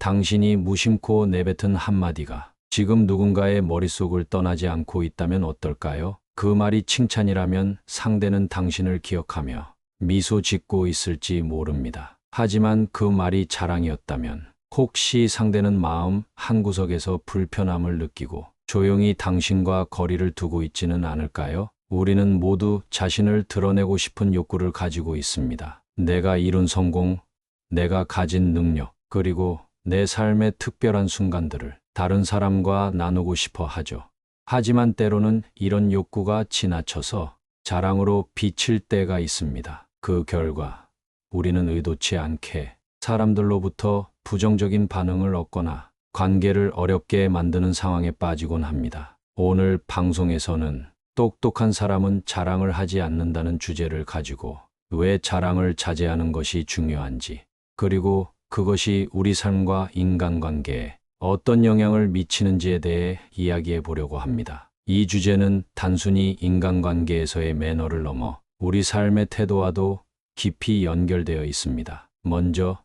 당신이 무심코 내뱉은 한마디가 지금 누군가의 머릿속을 떠나지 않고 있다면 어떨까요? 그 말이 칭찬이라면 상대는 당신을 기억하며 미소 짓고 있을지 모릅니다. 하지만 그 말이 자랑이었다면 혹시 상대는 마음 한구석에서 불편함을 느끼고 조용히 당신과 거리를 두고 있지는 않을까요? 우리는 모두 자신을 드러내고 싶은 욕구를 가지고 있습니다. 내가 이룬 성공, 내가 가진 능력, 그리고 내 삶의 특별한 순간들을 다른 사람과 나누고 싶어 하죠. 하지만 때로는 이런 욕구가 지나쳐서 자랑으로 비칠 때가 있습니다. 그 결과 우리는 의도치 않게 사람들로부터 부정적인 반응을 얻거나 관계를 어렵게 만드는 상황에 빠지곤 합니다. 오늘 방송에서는 똑똑한 사람은 자랑을 하지 않는다는 주제를 가지고 왜 자랑을 자제하는 것이 중요한지, 그리고 그것이 우리 삶과 인간관계에 어떤 영향을 미치는지에 대해 이야기해 보려고 합니다. 이 주제는 단순히 인간관계에서의 매너를 넘어 우리 삶의 태도와도 깊이 연결되어 있습니다. 먼저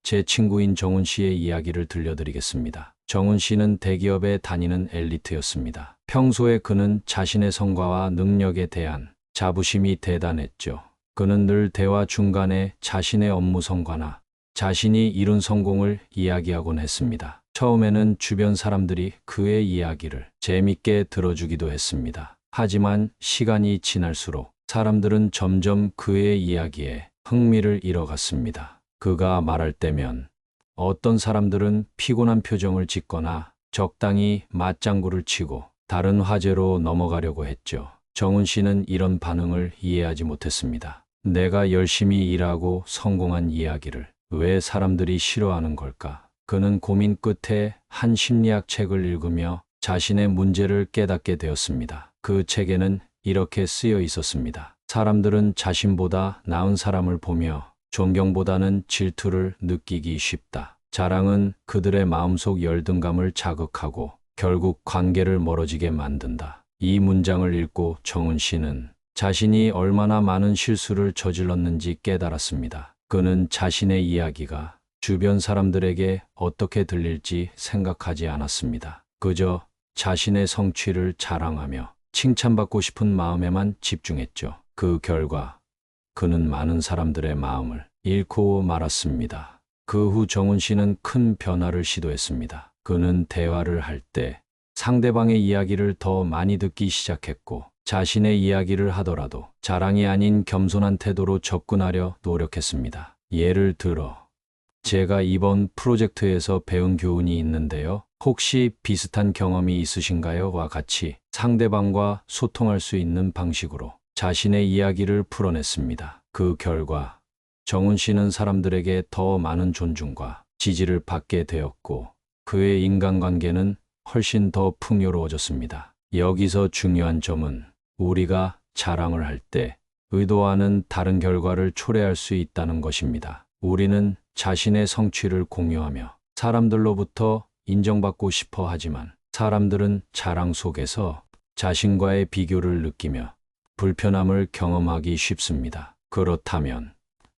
제 친구인 정훈 씨의 이야기를 들려드리겠습니다. 정훈 씨는 대기업에 다니는 엘리트였습니다. 평소에 그는 자신의 성과와 능력에 대한 자부심이 대단했죠. 그는 늘 대화 중간에 자신의 업무 성과나 자신이 이룬 성공을 이야기하곤 했습니다. 처음에는 주변 사람들이 그의 이야기를 재밌게 들어주기도 했습니다. 하지만 시간이 지날수록 사람들은 점점 그의 이야기에 흥미를 잃어갔습니다. 그가 말할 때면 어떤 사람들은 피곤한 표정을 짓거나 적당히 맞장구를 치고 다른 화제로 넘어가려고 했죠. 정훈 씨는 이런 반응을 이해하지 못했습니다. 내가 열심히 일하고 성공한 이야기를 왜 사람들이 싫어하는 걸까? 그는 고민 끝에 한 심리학 책을 읽으며 자신의 문제를 깨닫게 되었습니다. 그 책에는 이렇게 쓰여 있었습니다. 사람들은 자신보다 나은 사람을 보며 존경보다는 질투를 느끼기 쉽다. 자랑은 그들의 마음속 열등감을 자극하고 결국 관계를 멀어지게 만든다. 이 문장을 읽고 정훈 씨는 자신이 얼마나 많은 실수를 저질렀는지 깨달았습니다. 그는 자신의 이야기가 주변 사람들에게 어떻게 들릴지 생각하지 않았습니다. 그저 자신의 성취를 자랑하며 칭찬받고 싶은 마음에만 집중했죠. 그 결과 그는 많은 사람들의 마음을 잃고 말았습니다. 그 후 정훈 씨는 큰 변화를 시도했습니다. 그는 대화를 할 때 상대방의 이야기를 더 많이 듣기 시작했고, 자신의 이야기를 하더라도 자랑이 아닌 겸손한 태도로 접근하려 노력했습니다. 예를 들어, 제가 이번 프로젝트에서 배운 교훈이 있는데요. 혹시 비슷한 경험이 있으신가요? 와 같이 상대방과 소통할 수 있는 방식으로 자신의 이야기를 풀어냈습니다. 그 결과 정훈 씨는 사람들에게 더 많은 존중과 지지를 받게 되었고, 그의 인간관계는 훨씬 더 풍요로워졌습니다. 여기서 중요한 점은 우리가 자랑을 할 때 의도와는 다른 결과를 초래할 수 있다는 것입니다. 우리는 자신의 성취를 공유하며 사람들로부터 인정받고 싶어 하지만, 사람들은 자랑 속에서 자신과의 비교를 느끼며 불편함을 경험하기 쉽습니다. 그렇다면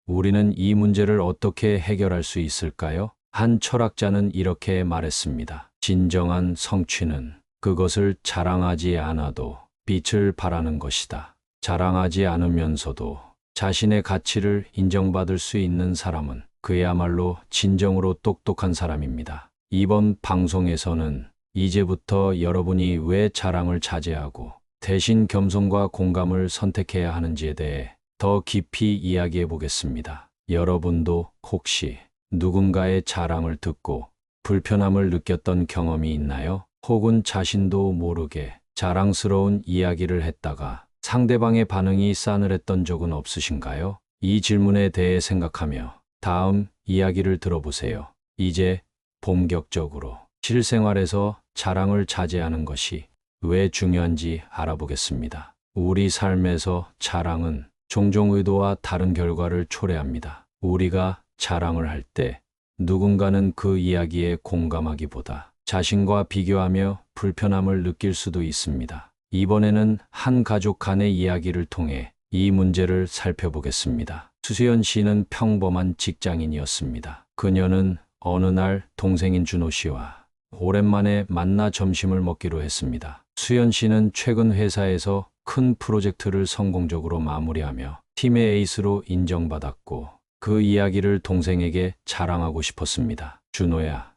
우리는 이 문제를 어떻게 해결할 수 있을까요? 한 철학자는 이렇게 말했습니다. 진정한 성취는 그것을 자랑하지 않아도 빛을 발하는 것이다. 자랑하지 않으면서도 자신의 가치를 인정받을 수 있는 사람은 그야말로 진정으로 똑똑한 사람입니다. 이번 방송에서는 이제부터 여러분이 왜 자랑을 자제하고 대신 겸손과 공감을 선택해야 하는지에 대해 더 깊이 이야기해 보겠습니다. 여러분도 혹시 누군가의 자랑을 듣고 불편함을 느꼈던 경험이 있나요? 혹은 자신도 모르게 자랑스러운 이야기를 했다가 상대방의 반응이 싸늘했던 적은 없으신가요? 이 질문에 대해 생각하며 다음 이야기를 들어보세요. 이제 본격적으로 실생활에서 자랑을 자제하는 것이 왜 중요한지 알아보겠습니다. 우리 삶에서 자랑은 종종 의도와 다른 결과를 초래합니다. 우리가 자랑을 할 때 누군가는 그 이야기에 공감하기보다 자신과 비교하며 불편함을 느낄 수도 있습니다. 이번에는 한 가족 간의 이야기를 통해 이 문제를 살펴보겠습니다. 수수연 씨는 평범한 직장인이었습니다. 그녀는 어느 날 동생인 준호 씨와 오랜만에 만나 점심을 먹기로 했습니다. 수연 씨는 최근 회사에서 큰 프로젝트를 성공적으로 마무리하며 팀의 에이스로 인정받았고 그 이야기를 동생에게 자랑하고 싶었습니다. 준호야,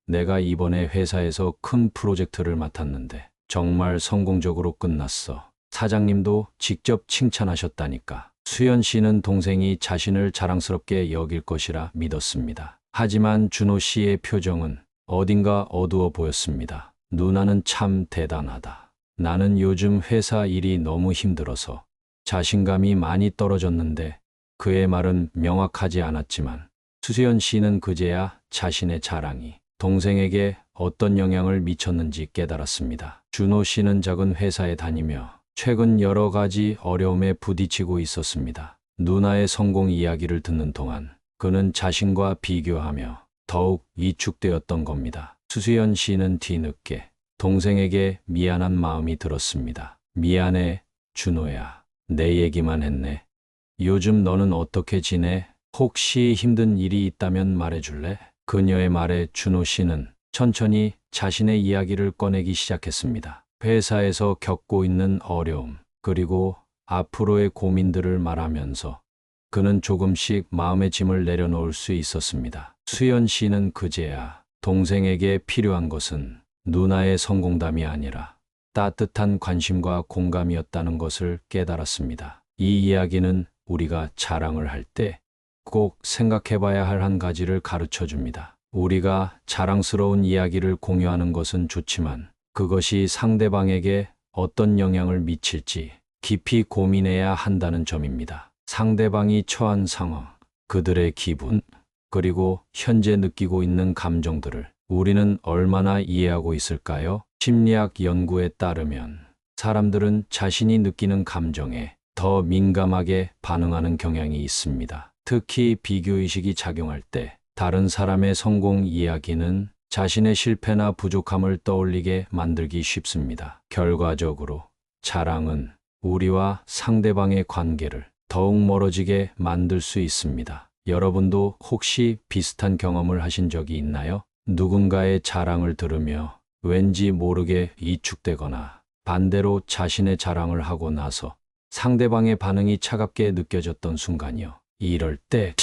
내가 이번에 회사에서 큰 프로젝트를 맡았는데 정말 성공적으로 끝났어. 사장님도 직접 칭찬하셨다니까. 수연 씨는 동생이 자신을 자랑스럽게 여길 것이라 믿었습니다. 하지만 준호 씨의 표정은 어딘가 어두워 보였습니다. 누나는 참 대단하다. 나는 요즘 회사 일이 너무 힘들어서 자신감이 많이 떨어졌는데 그의 말은 명확하지 않았지만 수연 씨는 그제야 자신의 자랑이 동생에게 어떤 영향을 미쳤는지 깨달았습니다. 준호 씨는 작은 회사에 다니며 최근 여러 가지 어려움에 부딪히고 있었습니다. 누나의 성공 이야기를 듣는 동안 그는 자신과 비교하며 더욱 위축되었던 겁니다. 수수연 씨는 뒤늦게 동생에게 미안한 마음이 들었습니다. 미안해, 준호야. 내 얘기만 했네. 요즘 너는 어떻게 지내? 혹시 힘든 일이 있다면 말해줄래? 그녀의 말에 준호 씨는 천천히 자신의 이야기를 꺼내기 시작했습니다. 회사에서 겪고 있는 어려움, 그리고 앞으로의 고민들을 말하면서 그는 조금씩 마음의 짐을 내려놓을 수 있었습니다. 수연 씨는 그제야 동생에게 필요한 것은 누나의 성공담이 아니라 따뜻한 관심과 공감이었다는 것을 깨달았습니다. 이 이야기는 우리가 자랑을 할 때 꼭 생각해봐야 할 한 가지를 가르쳐 줍니다. 우리가 자랑스러운 이야기를 공유하는 것은 좋지만 그것이 상대방에게 어떤 영향을 미칠지 깊이 고민해야 한다는 점입니다. 상대방이 처한 상황, 그들의 기분, 그리고 현재 느끼고 있는 감정들을 우리는 얼마나 이해하고 있을까요? 심리학 연구에 따르면 사람들은 자신이 느끼는 감정에 더 민감하게 반응하는 경향이 있습니다. 특히 비교의식이 작용할 때 다른 사람의 성공 이야기는 자신의 실패나 부족함을 떠올리게 만들기 쉽습니다. 결과적으로 자랑은 우리와 상대방의 관계를 더욱 멀어지게 만들 수 있습니다. 여러분도 혹시 비슷한 경험을 하신 적이 있나요? 누군가의 자랑을 들으며 왠지 모르게 위축되거나 반대로 자신의 자랑을 하고 나서 상대방의 반응이 차갑게 느껴졌던 순간이요. 이럴 때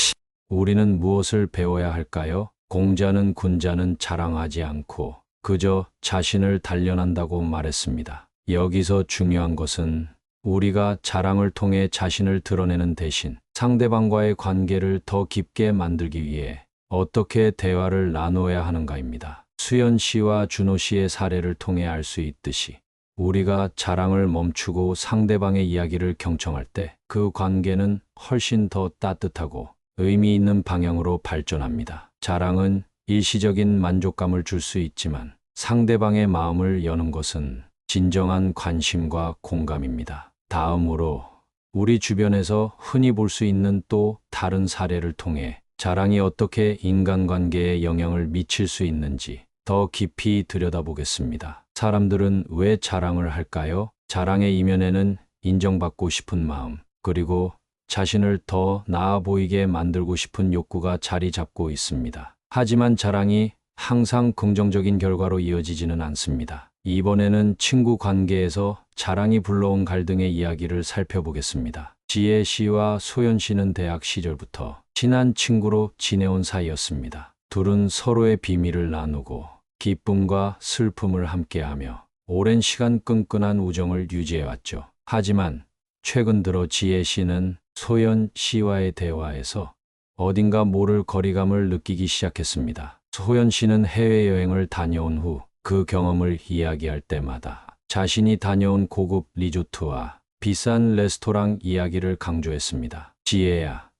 우리는 무엇을 배워야 할까요? 공자는 군자는 자랑하지 않고 그저 자신을 단련한다고 말했습니다. 여기서 중요한 것은 우리가 자랑을 통해 자신을 드러내는 대신 상대방과의 관계를 더 깊게 만들기 위해 어떻게 대화를 나누어야 하는가입니다. 수연 씨와 준호 씨의 사례를 통해 알 수 있듯이 우리가 자랑을 멈추고 상대방의 이야기를 경청할 때 그 관계는 훨씬 더 따뜻하고 의미 있는 방향으로 발전합니다. 자랑은 일시적인 만족감을 줄 수 있지만 상대방의 마음을 여는 것은 진정한 관심과 공감입니다. 다음으로 우리 주변에서 흔히 볼 수 있는 또 다른 사례를 통해 자랑이 어떻게 인간관계에 영향을 미칠 수 있는지 더 깊이 들여다보겠습니다. 사람들은 왜 자랑을 할까요? 자랑의 이면에는 인정받고 싶은 마음, 그리고 자신을 더 나아 보이게 만들고 싶은 욕구가 자리 잡고 있습니다. 하지만 자랑이 항상 긍정적인 결과로 이어지지는 않습니다. 이번에는 친구 관계에서 자랑이 불러온 갈등의 이야기를 살펴보겠습니다. 지혜 씨와 소연 씨는 대학 시절부터 친한 친구로 지내온 사이였습니다. 둘은 서로의 비밀을 나누고 기쁨과 슬픔을 함께하며 오랜 시간 끈끈한 우정을 유지해왔죠. 하지만 최근 들어 지혜 씨는 소연 씨와의 대화에서 어딘가 모를 거리감을 느끼기 시작했습니다. 소연 씨는 해외여행을 다녀온 후 그 경험을 이야기할 때마다 자신이 다녀온 고급 리조트와 비싼 레스토랑 이야기를 강조했습니다. 지혜야,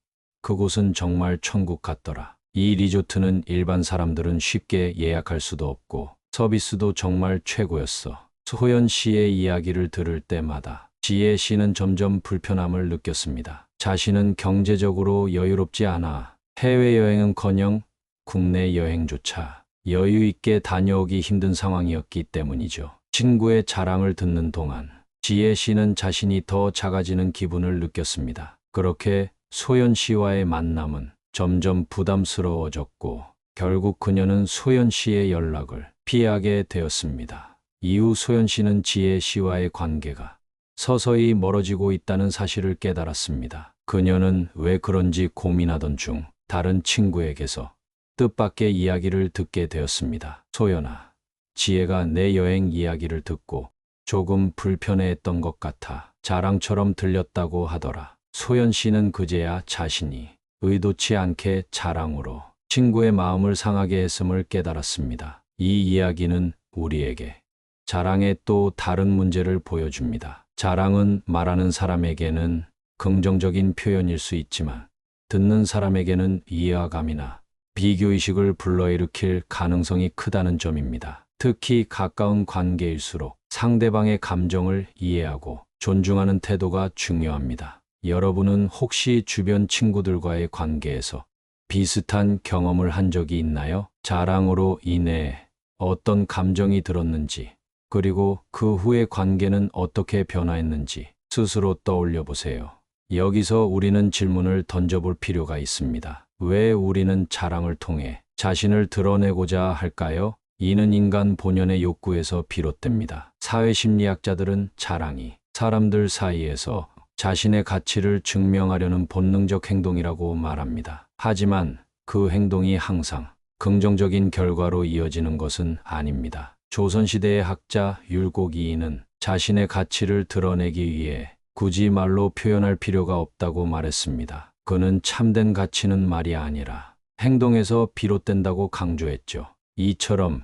그곳은 정말 천국 같더라. 이 리조트는 일반 사람들은 쉽게 예약할 수도 없고 서비스도 정말 최고였어. 소연 씨의 이야기를 들을 때마다 지혜 씨는 점점 불편함을 느꼈습니다. 자신은 경제적으로 여유롭지 않아 해외여행은커녕 국내 여행조차 여유 있게 다녀오기 힘든 상황이었기 때문이죠. 친구의 자랑을 듣는 동안 지혜 씨는 자신이 더 작아지는 기분을 느꼈습니다. 그렇게 소연 씨와의 만남은 점점 부담스러워졌고 결국 그녀는 소연 씨의 연락을 피하게 되었습니다. 이후 소연 씨는 지혜 씨와의 관계가 서서히 멀어지고 있다는 사실을 깨달았습니다. 그녀는 왜 그런지 고민하던 중 다른 친구에게서 뜻밖의 이야기를 듣게 되었습니다. 소연아, 지혜가 내 여행 이야기를 듣고 조금 불편해했던 것 같아 자랑처럼 들렸다고 하더라. 소연 씨는 그제야 자신이 의도치 않게 자랑으로 친구의 마음을 상하게 했음을 깨달았습니다. 이 이야기는 우리에게 자랑의 또 다른 문제를 보여줍니다. 자랑은 말하는 사람에게는 긍정적인 표현일 수 있지만 듣는 사람에게는 이해감이나 비교의식을 불러일으킬 가능성이 크다는 점입니다. 특히 가까운 관계일수록 상대방의 감정을 이해하고 존중하는 태도가 중요합니다. 여러분은 혹시 주변 친구들과의 관계에서 비슷한 경험을 한 적이 있나요? 자랑으로 인해 어떤 감정이 들었는지, 그리고 그 후의 관계는 어떻게 변화했는지 스스로 떠올려 보세요. 여기서 우리는 질문을 던져볼 필요가 있습니다. 왜 우리는 자랑을 통해 자신을 드러내고자 할까요? 이는 인간 본연의 욕구에서 비롯됩니다. 사회심리학자들은 자랑이 사람들 사이에서 자신의 가치를 증명하려는 본능적 행동이라고 말합니다. 하지만 그 행동이 항상 긍정적인 결과로 이어지는 것은 아닙니다. 조선시대의 학자 율곡이인은 자신의 가치를 드러내기 위해 굳이 말로 표현할 필요가 없다고 말했습니다. 그는 참된 가치는 말이 아니라 행동에서 비롯된다고 강조했죠. 이처럼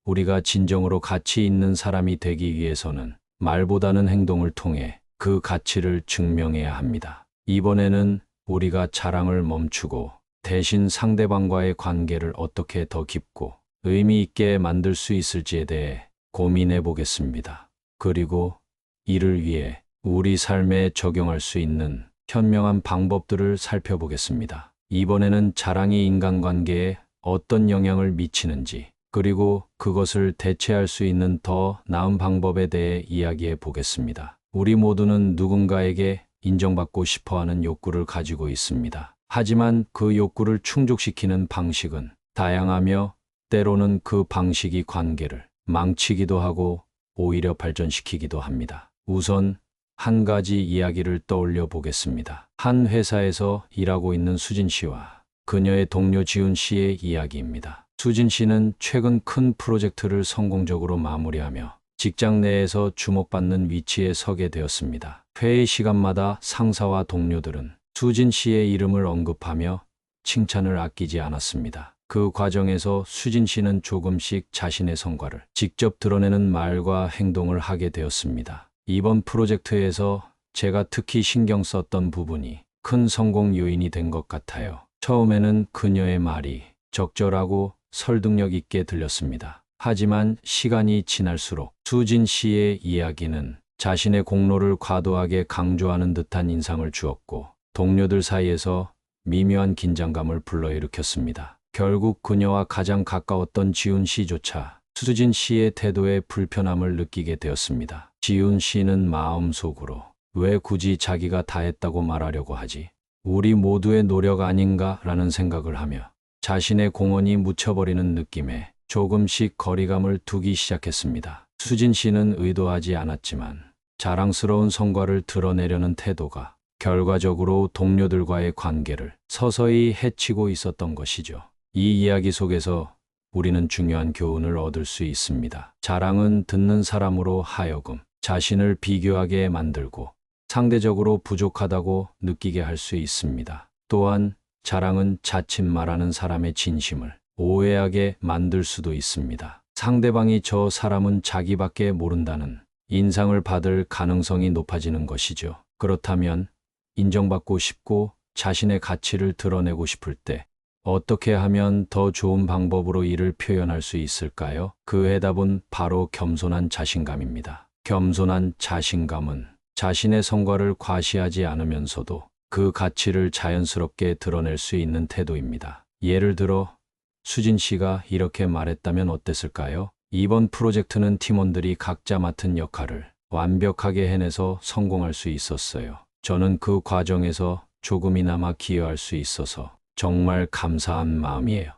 우리가 진정으로 가치 있는 사람이 되기 위해서는 말보다는 행동을 통해 그 가치를 증명해야 합니다. 이번에는 우리가 자랑을 멈추고 대신 상대방과의 관계를 어떻게 더 깊고 의미 있게 만들 수 있을지에 대해 고민해 보겠습니다. 그리고 이를 위해 우리 삶에 적용할 수 있는 현명한 방법들을 살펴보겠습니다. 이번에는 자랑이 인간관계에 어떤 영향을 미치는지, 그리고 그것을 대체할 수 있는 더 나은 방법에 대해 이야기해 보겠습니다. 우리 모두는 누군가에게 인정받고 싶어 하는 욕구를 가지고 있습니다. 하지만 그 욕구를 충족시키는 방식은 다양하며 때로는 그 방식이 관계를 망치기도 하고 오히려 발전시키기도 합니다. 우선 한 가지 이야기를 떠올려 보겠습니다. 한 회사에서 일하고 있는 수진 씨와 그녀의 동료 지훈 씨의 이야기입니다. 수진 씨는 최근 큰 프로젝트를 성공적으로 마무리하며 직장 내에서 주목받는 위치에 서게 되었습니다. 회의 시간마다 상사와 동료들은 수진 씨의 이름을 언급하며 칭찬을 아끼지 않았습니다. 그 과정에서 수진 씨는 조금씩 자신의 성과를 직접 드러내는 말과 행동을 하게 되었습니다. 이번 프로젝트에서 제가 특히 신경 썼던 부분이 큰 성공 요인이 된 것 같아요. 처음에는 그녀의 말이 적절하고 설득력 있게 들렸습니다. 하지만 시간이 지날수록 수진 씨의 이야기는 자신의 공로를 과도하게 강조하는 듯한 인상을 주었고 동료들 사이에서 미묘한 긴장감을 불러일으켰습니다. 결국 그녀와 가장 가까웠던 지훈 씨조차 수진 씨의 태도에 불편함을 느끼게 되었습니다. 지훈 씨는 마음속으로 왜 굳이 자기가 다 했다고 말하려고 하지? 우리 모두의 노력 아닌가라는 생각을 하며 자신의 공헌이 묻혀버리는 느낌에 조금씩 거리감을 두기 시작했습니다. 수진 씨는 의도하지 않았지만 자랑스러운 성과를 드러내려는 태도가 결과적으로 동료들과의 관계를 서서히 해치고 있었던 것이죠. 이 이야기 속에서 우리는 중요한 교훈을 얻을 수 있습니다. 자랑은 듣는 사람으로 하여금 자신을 비교하게 만들고 상대적으로 부족하다고 느끼게 할 수 있습니다. 또한 자랑은 자칫 말하는 사람의 진심을 오해하게 만들 수도 있습니다. 상대방이 저 사람은 자기밖에 모른다는 인상을 받을 가능성이 높아지는 것이죠. 그렇다면 인정받고 싶고 자신의 가치를 드러내고 싶을 때 어떻게 하면 더 좋은 방법으로 이를 표현할 수 있을까요? 그 해답은 바로 겸손한 자신감입니다. 겸손한 자신감은 자신의 성과를 과시하지 않으면서도 그 가치를 자연스럽게 드러낼 수 있는 태도입니다. 예를 들어 수진 씨가 이렇게 말했다면 어땠을까요? 이번 프로젝트는 팀원들이 각자 맡은 역할을 완벽하게 해내서 성공할 수 있었어요. 저는 그 과정에서 조금이나마 기여할 수 있어서 정말 감사한 마음이에요.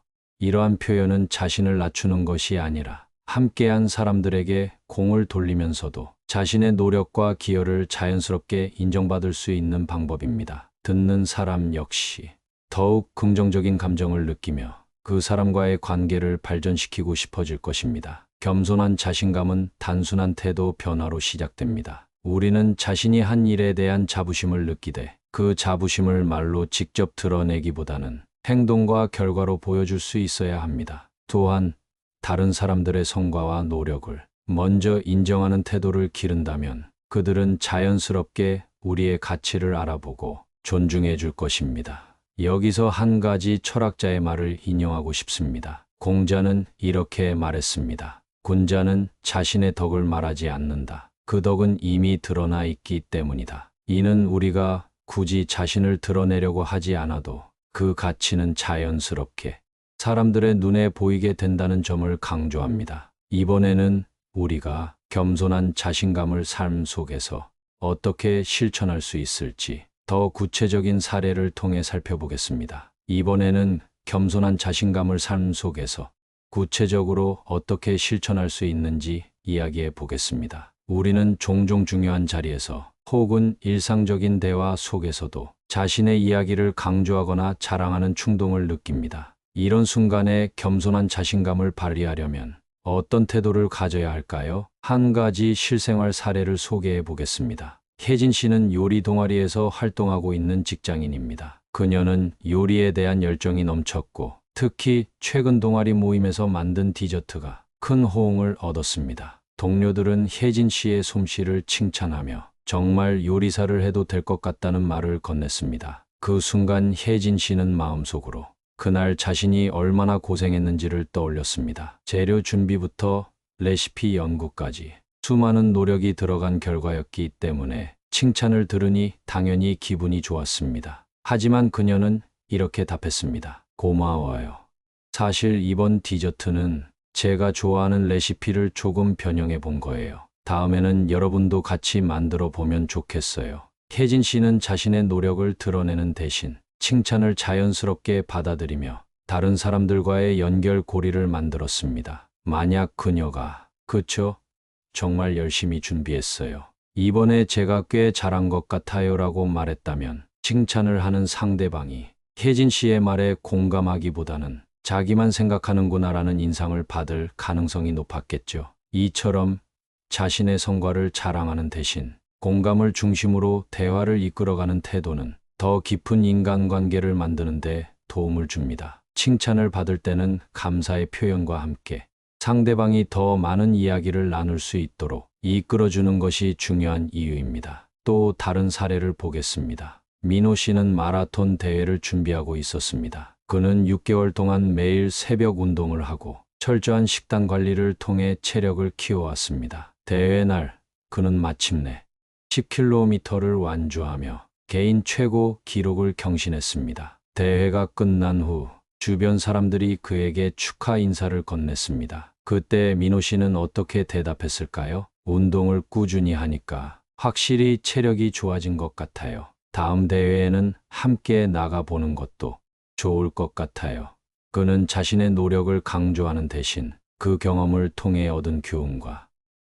이러한 표현은 자신을 낮추는 것이 아니라 함께한 사람들에게 공을 돌리면서도 자신의 노력과 기여를 자연스럽게 인정받을 수 있는 방법입니다. 듣는 사람 역시 더욱 긍정적인 감정을 느끼며 그 사람과의 관계를 발전시키고 싶어질 것입니다. 겸손한 자신감은 단순한 태도 변화로 시작됩니다. 우리는 자신이 한 일에 대한 자부심을 느끼되 그 자부심을 말로 직접 드러내기보다는 행동과 결과로 보여줄 수 있어야 합니다. 또한 다른 사람들의 성과와 노력을 먼저 인정하는 태도를 기른다면 그들은 자연스럽게 우리의 가치를 알아보고 존중해 줄 것입니다. 여기서 한 가지 철학자의 말을 인용하고 싶습니다. 공자는 이렇게 말했습니다. 군자는 자신의 덕을 말하지 않는다. 그 덕은 이미 드러나 있기 때문이다. 이는 우리가 굳이 자신을 드러내려고 하지 않아도 그 가치는 자연스럽게 사람들의 눈에 보이게 된다는 점을 강조합니다. 이번에는 우리가 겸손한 자신감을 삶 속에서 어떻게 실천할 수 있을지 더 구체적인 사례를 통해 살펴보겠습니다. 이번에는 겸손한 자신감을 삶 속에서 구체적으로 어떻게 실천할 수 있는지 이야기해 보겠습니다. 우리는 종종 중요한 자리에서 혹은 일상적인 대화 속에서도 자신의 이야기를 강조하거나 자랑하는 충동을 느낍니다. 이런 순간에 겸손한 자신감을 발휘하려면 어떤 태도를 가져야 할까요? 한 가지 실생활 사례를 소개해 보겠습니다. 혜진 씨는 요리 동아리에서 활동하고 있는 직장인입니다. 그녀는 요리에 대한 열정이 넘쳤고 특히 최근 동아리 모임에서 만든 디저트가 큰 호응을 얻었습니다. 동료들은 혜진 씨의 솜씨를 칭찬하며 정말 요리사를 해도 될 것 같다는 말을 건넸습니다. 그 순간 혜진 씨는 마음속으로 그날 자신이 얼마나 고생했는지를 떠올렸습니다. 재료 준비부터 레시피 연구까지 수많은 노력이 들어간 결과였기 때문에 칭찬을 들으니 당연히 기분이 좋았습니다. 하지만 그녀는 이렇게 답했습니다. 고마워요. 사실 이번 디저트는 제가 좋아하는 레시피를 조금 변형해 본 거예요. 다음에는 여러분도 같이 만들어 보면 좋겠어요. 혜진 씨는 자신의 노력을 드러내는 대신 칭찬을 자연스럽게 받아들이며 다른 사람들과의 연결고리를 만들었습니다. 만약 그녀가 그쵸? 정말 열심히 준비했어요. 이번에 제가 꽤 잘한 것 같아요 라고 말했다면 칭찬을 하는 상대방이 혜진 씨의 말에 공감하기보다는 자기만 생각하는구나 라는 인상을 받을 가능성이 높았겠죠. 이처럼 자신의 성과를 자랑하는 대신 공감을 중심으로 대화를 이끌어가는 태도는 더 깊은 인간관계를 만드는 데 도움을 줍니다. 칭찬을 받을 때는 감사의 표현과 함께 상대방이 더 많은 이야기를 나눌 수 있도록 이끌어주는 것이 중요한 이유입니다. 또 다른 사례를 보겠습니다. 민호 씨는 마라톤 대회를 준비하고 있었습니다. 그는 6개월 동안 매일 새벽 운동을 하고 철저한 식단 관리를 통해 체력을 키워왔습니다. 대회 날 그는 마침내 10km를 완주하며 개인 최고 기록을 경신했습니다. 대회가 끝난 후 주변 사람들이 그에게 축하 인사를 건넸습니다. 그때 민호 씨는 어떻게 대답했을까요? 운동을 꾸준히 하니까 확실히 체력이 좋아진 것 같아요. 다음 대회에는 함께 나가보는 것도 좋을 것 같아요. 그는 자신의 노력을 강조하는 대신 그 경험을 통해 얻은 교훈과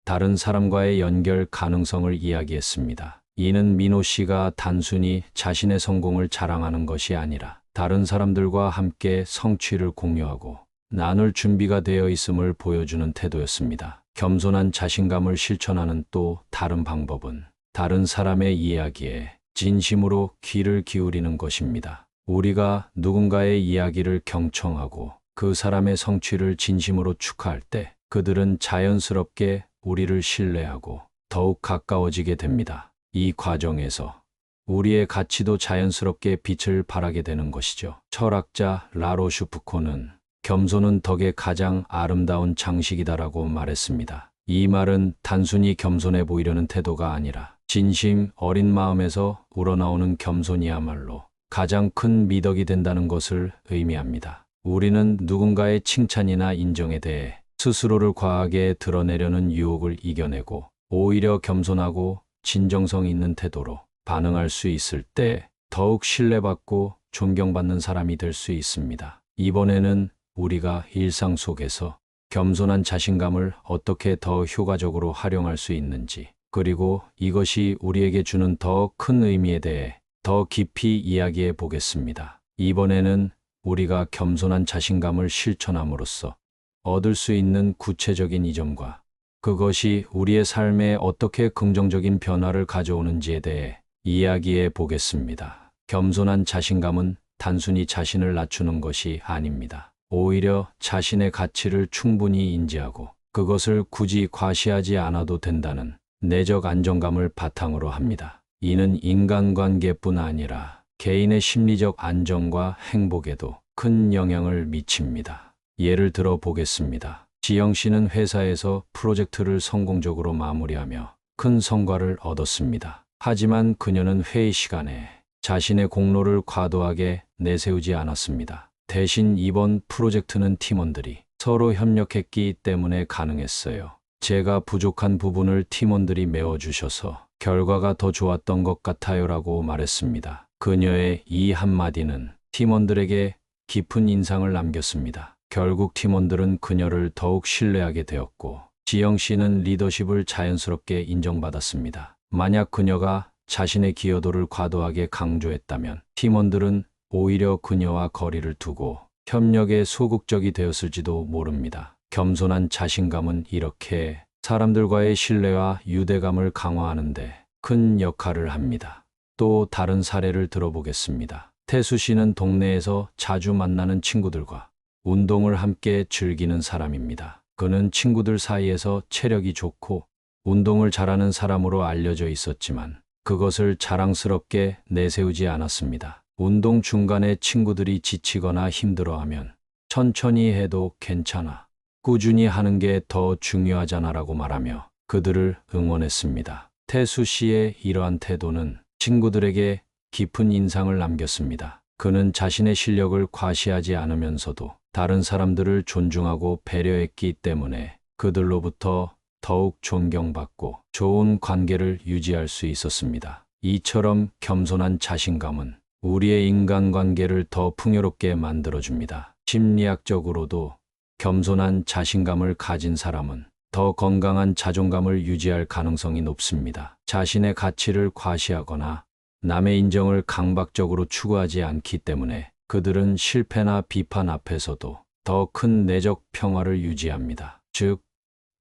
다른 사람과의 연결 가능성을 이야기했습니다. 이는 민호 씨가 단순히 자신의 성공을 자랑하는 것이 아니라 다른 사람들과 함께 성취를 공유하고 나눌 준비가 되어 있음을 보여주는 태도였습니다. 겸손한 자신감을 실천하는 또 다른 방법은 다른 사람의 이야기에 진심으로 귀를 기울이는 것입니다. 우리가 누군가의 이야기를 경청하고 그 사람의 성취를 진심으로 축하할 때 그들은 자연스럽게 우리를 신뢰하고 더욱 가까워지게 됩니다. 이 과정에서 우리의 가치도 자연스럽게 빛을 발하게 되는 것이죠. 철학자 라로슈 푸코는 겸손은 덕의 가장 아름다운 장식이다라고 말했습니다. 이 말은 단순히 겸손해 보이려는 태도가 아니라 진심 어린 마음에서 우러나오는 겸손이야말로 가장 큰 미덕이 된다는 것을 의미합니다. 우리는 누군가의 칭찬이나 인정에 대해 스스로를 과하게 드러내려는 유혹을 이겨내고 오히려 겸손하고 진정성 있는 태도로 반응할 수 있을 때 더욱 신뢰받고 존경받는 사람이 될 수 있습니다. 이번에는 우리가 일상 속에서 겸손한 자신감을 어떻게 더 효과적으로 활용할 수 있는지, 그리고 이것이 우리에게 주는 더 큰 의미에 대해 더 깊이 이야기해 보겠습니다. 이번에는 우리가 겸손한 자신감을 실천함으로써 얻을 수 있는 구체적인 이점과 그것이 우리의 삶에 어떻게 긍정적인 변화를 가져오는지에 대해 이야기해 보겠습니다. 겸손한 자신감은 단순히 자신을 낮추는 것이 아닙니다. 오히려 자신의 가치를 충분히 인지하고 그것을 굳이 과시하지 않아도 된다는 내적 안정감을 바탕으로 합니다. 이는 인간관계뿐 아니라 개인의 심리적 안정과 행복에도 큰 영향을 미칩니다. 예를 들어 보겠습니다. 지영 씨는 회사에서 프로젝트를 성공적으로 마무리하며 큰 성과를 얻었습니다. 하지만 그녀는 회의 시간에 자신의 공로를 과도하게 내세우지 않았습니다. 대신 이번 프로젝트는 팀원들이 서로 협력했기 때문에 가능했어요. 제가 부족한 부분을 팀원들이 메워주셔서 결과가 더 좋았던 것 같아요라고 말했습니다. 그녀의 이 한마디는 팀원들에게 깊은 인상을 남겼습니다. 결국 팀원들은 그녀를 더욱 신뢰하게 되었고 지영 씨는 리더십을 자연스럽게 인정받았습니다. 만약 그녀가 자신의 기여도를 과도하게 강조했다면 팀원들은 오히려 그녀와 거리를 두고 협력에 소극적이 되었을지도 모릅니다. 겸손한 자신감은 이렇게 사람들과의 신뢰와 유대감을 강화하는 데 큰 역할을 합니다. 또 다른 사례를 들어보겠습니다. 태수 씨는 동네에서 자주 만나는 친구들과 운동을 함께 즐기는 사람입니다. 그는 친구들 사이에서 체력이 좋고 운동을 잘하는 사람으로 알려져 있었지만 그것을 자랑스럽게 내세우지 않았습니다. 운동 중간에 친구들이 지치거나 힘들어하면 천천히 해도 괜찮아. 꾸준히 하는 게 더 중요하잖아라고 말하며 그들을 응원했습니다. 태수 씨의 이러한 태도는 친구들에게 깊은 인상을 남겼습니다. 그는 자신의 실력을 과시하지 않으면서도 다른 사람들을 존중하고 배려했기 때문에 그들로부터 더욱 존경받고 좋은 관계를 유지할 수 있었습니다. 이처럼 겸손한 자신감은 우리의 인간관계를 더 풍요롭게 만들어줍니다. 심리학적으로도 겸손한 자신감을 가진 사람은 더 건강한 자존감을 유지할 가능성이 높습니다. 자신의 가치를 과시하거나 남의 인정을 강박적으로 추구하지 않기 때문에 그들은 실패나 비판 앞에서도 더 큰 내적 평화를 유지합니다. 즉,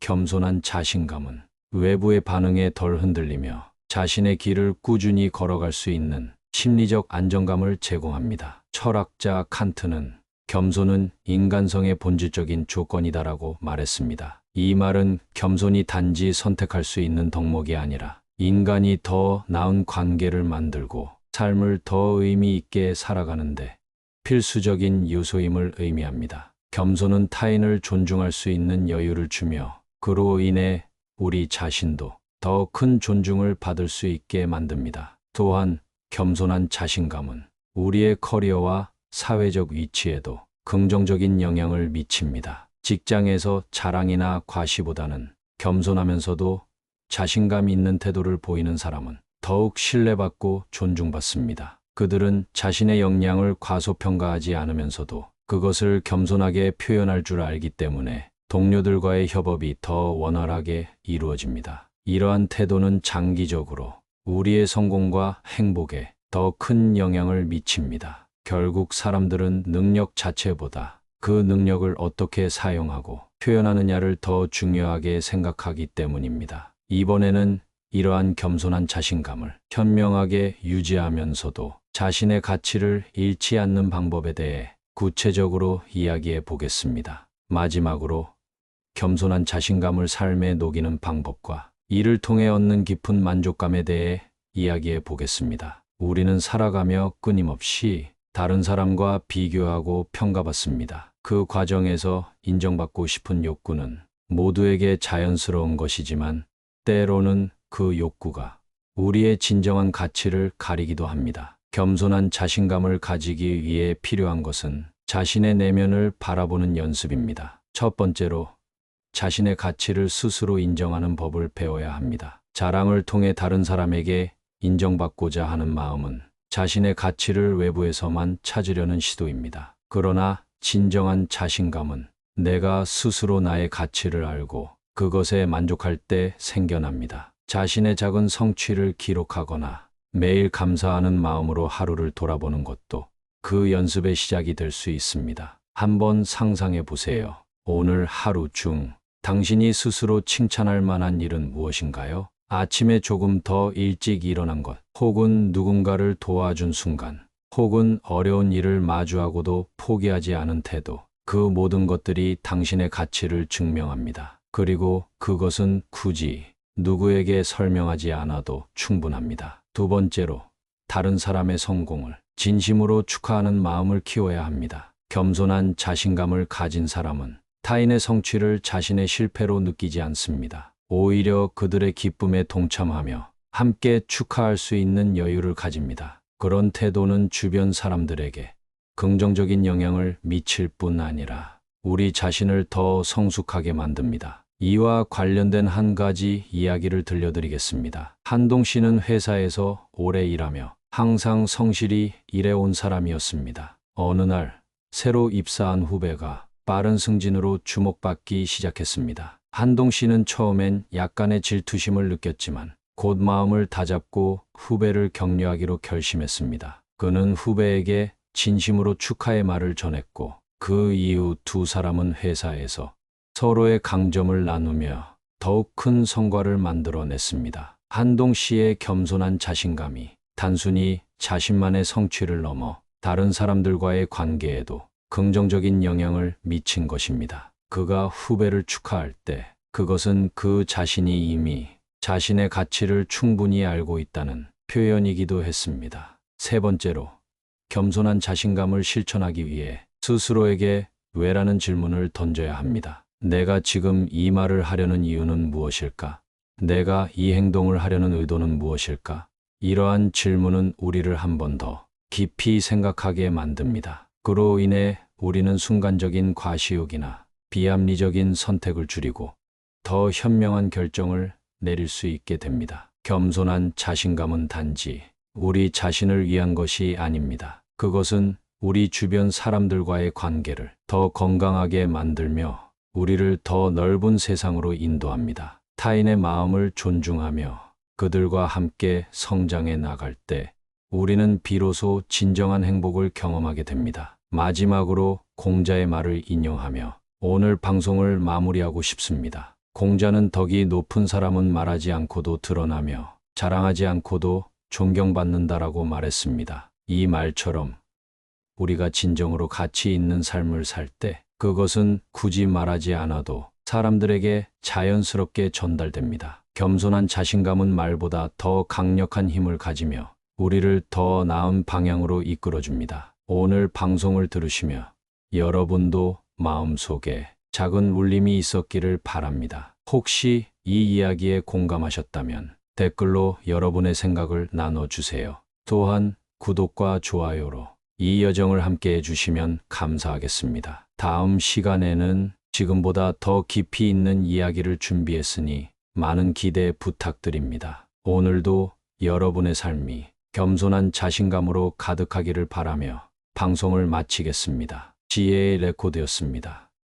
겸손한 자신감은 외부의 반응에 덜 흔들리며 자신의 길을 꾸준히 걸어갈 수 있는 심리적 안정감을 제공합니다. 철학자 칸트는 겸손은 인간성의 본질적인 조건이다라고 말했습니다. 이 말은 겸손이 단지 선택할 수 있는 덕목이 아니라 인간이 더 나은 관계를 만들고 삶을 더 의미 있게 살아가는데 필수적인 요소임을 의미합니다. 겸손은 타인을 존중할 수 있는 여유를 주며 그로 인해 우리 자신도 더 큰 존중을 받을 수 있게 만듭니다. 또한 겸손한 자신감은 우리의 커리어와 사회적 위치에도 긍정적인 영향을 미칩니다. 직장에서 자랑이나 과시보다는 겸손하면서도 자신감 있는 태도를 보이는 사람은 더욱 신뢰받고 존중받습니다. 그들은 자신의 역량을 과소평가하지 않으면서도 그것을 겸손하게 표현할 줄 알기 때문에 동료들과의 협업이 더 원활하게 이루어집니다. 이러한 태도는 장기적으로 우리의 성공과 행복에 더 큰 영향을 미칩니다. 결국 사람들은 능력 자체보다 그 능력을 어떻게 사용하고 표현하느냐를 더 중요하게 생각하기 때문입니다. 이번에는 이러한 겸손한 자신감을 현명하게 유지하면서도 자신의 가치를 잃지 않는 방법에 대해 구체적으로 이야기해 보겠습니다. 마지막으로 겸손한 자신감을 삶에 녹이는 방법과 이를 통해 얻는 깊은 만족감에 대해 이야기해 보겠습니다. 우리는 살아가며 끊임없이 다른 사람과 비교하고 평가받습니다. 그 과정에서 인정받고 싶은 욕구는 모두에게 자연스러운 것이지만 때로는 그 욕구가 우리의 진정한 가치를 가리기도 합니다. 겸손한 자신감을 가지기 위해 필요한 것은 자신의 내면을 바라보는 연습입니다. 첫 번째로 자신의 가치를 스스로 인정하는 법을 배워야 합니다. 자랑을 통해 다른 사람에게 인정받고자 하는 마음은 자신의 가치를 외부에서만 찾으려는 시도입니다. 그러나 진정한 자신감은 내가 스스로 나의 가치를 알고 그것에 만족할 때 생겨납니다. 자신의 작은 성취를 기록하거나 매일 감사하는 마음으로 하루를 돌아보는 것도 그 연습의 시작이 될 수 있습니다. 한번 상상해 보세요. 오늘 하루 중 당신이 스스로 칭찬할 만한 일은 무엇인가요? 아침에 조금 더 일찍 일어난 것, 혹은 누군가를 도와준 순간, 혹은 어려운 일을 마주하고도 포기하지 않은 태도. 그 모든 것들이 당신의 가치를 증명합니다. 그리고 그것은 굳이 누구에게 설명하지 않아도 충분합니다. 두 번째로, 다른 사람의 성공을 진심으로 축하하는 마음을 키워야 합니다. 겸손한 자신감을 가진 사람은 타인의 성취를 자신의 실패로 느끼지 않습니다. 오히려 그들의 기쁨에 동참하며 함께 축하할 수 있는 여유를 가집니다. 그런 태도는 주변 사람들에게 긍정적인 영향을 미칠 뿐 아니라 우리 자신을 더 성숙하게 만듭니다. 이와 관련된 한 가지 이야기를 들려드리겠습니다. 한동 씨는 회사에서 오래 일하며 항상 성실히 일해온 사람이었습니다. 어느 날 새로 입사한 후배가 빠른 승진으로 주목받기 시작했습니다. 한동 씨는 처음엔 약간의 질투심을 느꼈지만 곧 마음을 다잡고 후배를 격려하기로 결심했습니다. 그는 후배에게 진심으로 축하의 말을 전했고 그 이후 두 사람은 회사에서 서로의 강점을 나누며 더욱 큰 성과를 만들어냈습니다. 한동 씨의 겸손한 자신감이 단순히 자신만의 성취를 넘어 다른 사람들과의 관계에도 긍정적인 영향을 미친 것입니다. 그가 후배를 축하할 때 그것은 그 자신이 이미 자신의 가치를 충분히 알고 있다는 표현이기도 했습니다. 세 번째로, 겸손한 자신감을 실천하기 위해 스스로에게 왜라는 질문을 던져야 합니다. 내가 지금 이 말을 하려는 이유는 무엇일까? 내가 이 행동을 하려는 의도는 무엇일까? 이러한 질문은 우리를 한 번 더 깊이 생각하게 만듭니다. 그로 인해 우리는 순간적인 과시욕이나 비합리적인 선택을 줄이고 더 현명한 결정을 내릴 수 있게 됩니다. 겸손한 자신감은 단지 우리 자신을 위한 것이 아닙니다. 그것은 우리 주변 사람들과의 관계를 더 건강하게 만들며 우리를 더 넓은 세상으로 인도합니다. 타인의 마음을 존중하며 그들과 함께 성장해 나갈 때 우리는 비로소 진정한 행복을 경험하게 됩니다. 마지막으로 공자의 말을 인용하며 오늘 방송을 마무리하고 싶습니다. 공자는 덕이 높은 사람은 말하지 않고도 드러나며 자랑하지 않고도 존경받는다라고 말했습니다. 이 말처럼 우리가 진정으로 가치 있는 삶을 살 때 그것은 굳이 말하지 않아도 사람들에게 자연스럽게 전달됩니다. 겸손한 자신감은 말보다 더 강력한 힘을 가지며 우리를 더 나은 방향으로 이끌어줍니다. 오늘 방송을 들으시며 여러분도 마음속에 작은 울림이 있었기를 바랍니다. 혹시 이 이야기에 공감하셨다면 댓글로 여러분의 생각을 나눠주세요. 또한 구독과 좋아요로 이 여정을 함께 해주시면 감사하겠습니다. 다음 시간에는 지금보다 더 깊이 있는 이야기를 준비했으니 많은 기대 부탁드립니다. 오늘도 여러분의 삶이 겸손한 자신감으로 가득하기를 바라며 방송을 마치겠습니다. 지혜의 레코드였습니다.